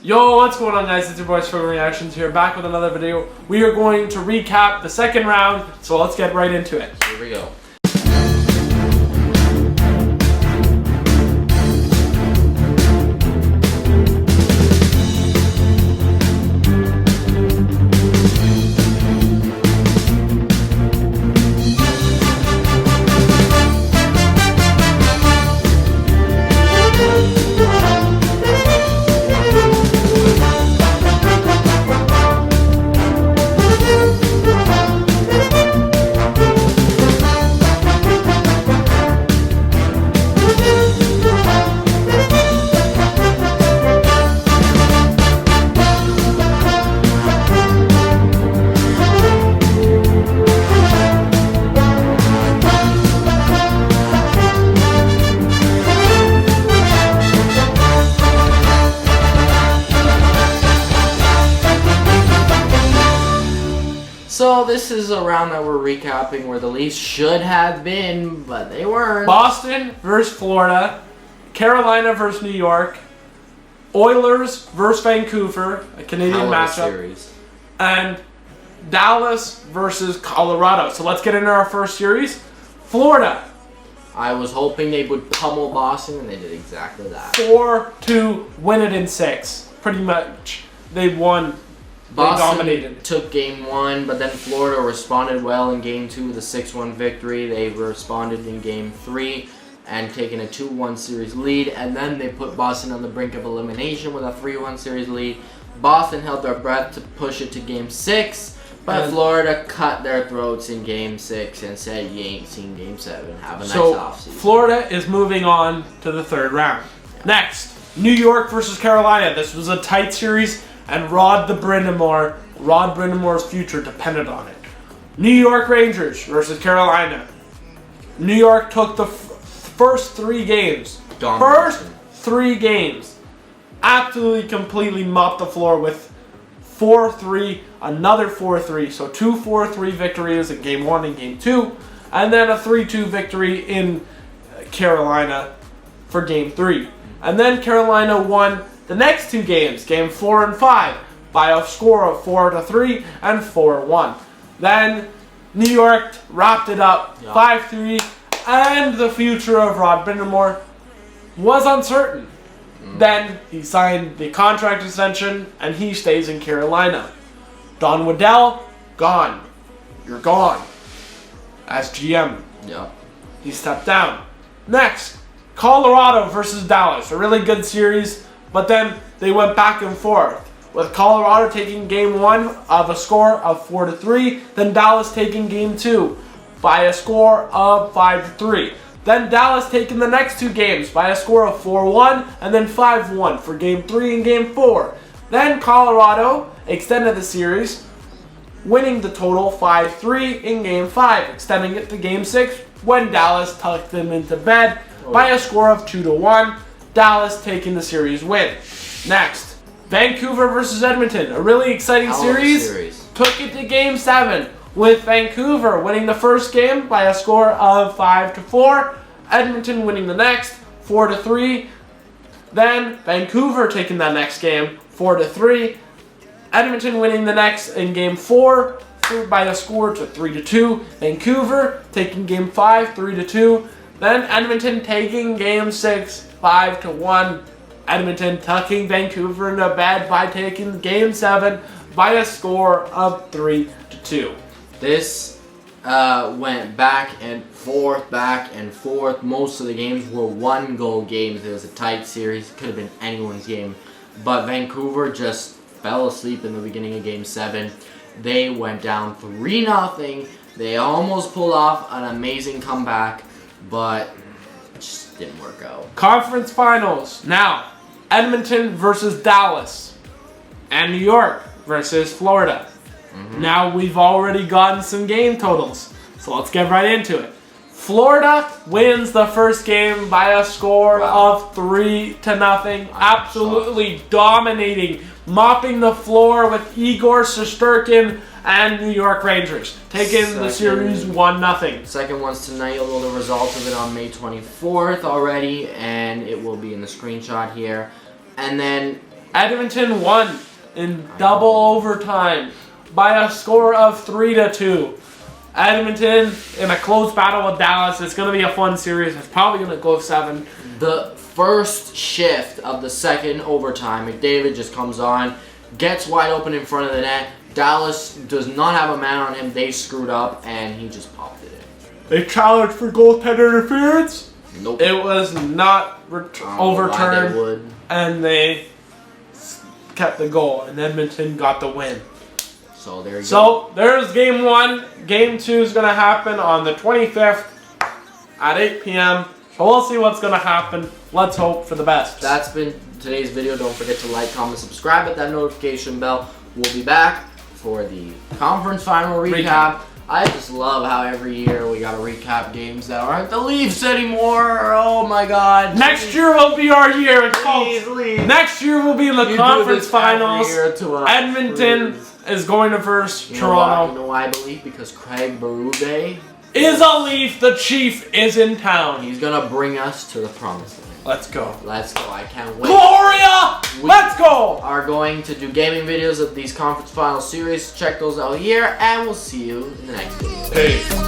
Yo, what's going on, guys? It's your boys from Reactions here, back with another video. We are going to recap the second round, so let's get right into it. Here we go. So this is a round that we're recapping where the Leafs should have been, but they weren't. Boston versus Florida, Carolina versus New York, Oilers versus Vancouver, a Canadian matchup, series. and Dallas versus Colorado. So let's get into our first series. Florida, I was hoping they would pummel Boston, and they did exactly that. 4-2, win it in 6. Pretty much, they won. Boston dominated. Took game 1, but then Florida responded well in game 2 with a 6-1 victory. They responded in game 3 and taken a 2-1 series lead, and then they put Boston on the brink of elimination with a 3-1 series lead. Boston held their breath to push it to game 6, but Florida cut their throats in game 6 and said, "You ain't seen game 7. Have a nice offseason." Florida is moving on to the third round. Next, New York versus Carolina. This was a tight series, and Rod Brind'Amour's future depended on it. New York Rangers versus Carolina. New York took the first 3 games. Domination. First 3 games. Absolutely, completely mopped the floor with 4-3, another 4-3. So 2 4-3 victories in game 1 and game 2. And then a 3-2 victory in Carolina for game 3. And then Carolina won the next 2 games, game 4 and 5, by a score of 4-3 and 4-1. Then New York wrapped it up 5-3, and the future of Rod Brind'Amour was uncertain. Then he signed the contract extension, and he stays in Carolina. Don Waddell, gone. You're gone. As GM. Yep. He stepped down. Next, Colorado versus Dallas. A really good series. But then they went back and forth, with Colorado taking game 1 of a score of 4-3, then Dallas taking game 2 by a score of 5-3. Then Dallas taking the next 2 games by a score of 4-1 and then 5-1 for game 3 and game 4. Then Colorado extended the series, winning the total 5-3 in game 5, extending it to game 6 when Dallas tucked them into bed by a score of 2-1. Dallas taking the series win. Next, Vancouver versus Edmonton. A really exciting series. Took it to game 7 with Vancouver winning the first game by a score of 5-4. Edmonton winning the next 4-3. Then Vancouver taking that next game 4-3. Edmonton winning the next in game 4 by a score to 3-2. Vancouver taking game 5 3-2. Then Edmonton taking game 6 5-1. Edmonton tucking Vancouver into bed by taking game 7 by a score of 3-2. This went back and forth. Most of the games were 1-goal games. It was a tight series. Could have been anyone's game. But Vancouver just fell asleep in the beginning of game 7. They went down 3-0. They almost pulled off an amazing comeback, but it just didn't work out. Conference finals. Now, Edmonton versus Dallas. And New York versus Florida. Now we've already gotten some game totals, so let's get right into it. Florida wins the first game by a score of 3-0. Absolutely dominating, mopping the floor with Igor Shesterkin and New York Rangers, taking the series 1-0. Second one's tonight. You'll know the result of it on May 24th already, and it will be in the screenshot here. And then Edmonton won in double overtime by a score of 3-2. Edmonton in a close battle with Dallas. It's going to be a fun series. It's probably going to go 7. The first shift of the second overtime, McDavid just comes on, gets wide open in front of the net. Dallas does not have a man on him. They screwed up, and he just popped it in. They challenged for goaltender interference. Nope. It was not overturned, They would. and they kept the goal, and Edmonton got the win. So there you go. So there's game 1. Game 2 is going to happen on the 25th at 8 p.m. So we'll see what's going to happen. Let's hope for the best. That's been today's video. Don't forget to like, comment, subscribe, hit that notification bell. We'll be back for the conference final recap. I just love how every year we gotta recap games that aren't the Leafs anymore. Oh my God! Next year will be our year, Please, folks. Leafs. Next year will be in the You do conference this every finals. year to us, Edmonton please. is going to verse You know why? Toronto. You know why I believe? Because Craig Berube Is a Leaf. The Chief is in town. he's gonna bring us to the promised land. Let's go. Let's go! I can't wait. Gloria! We Let's go! are going to do gaming videos of these conference final series. Check those out here, and we'll see you in the next video. Peace.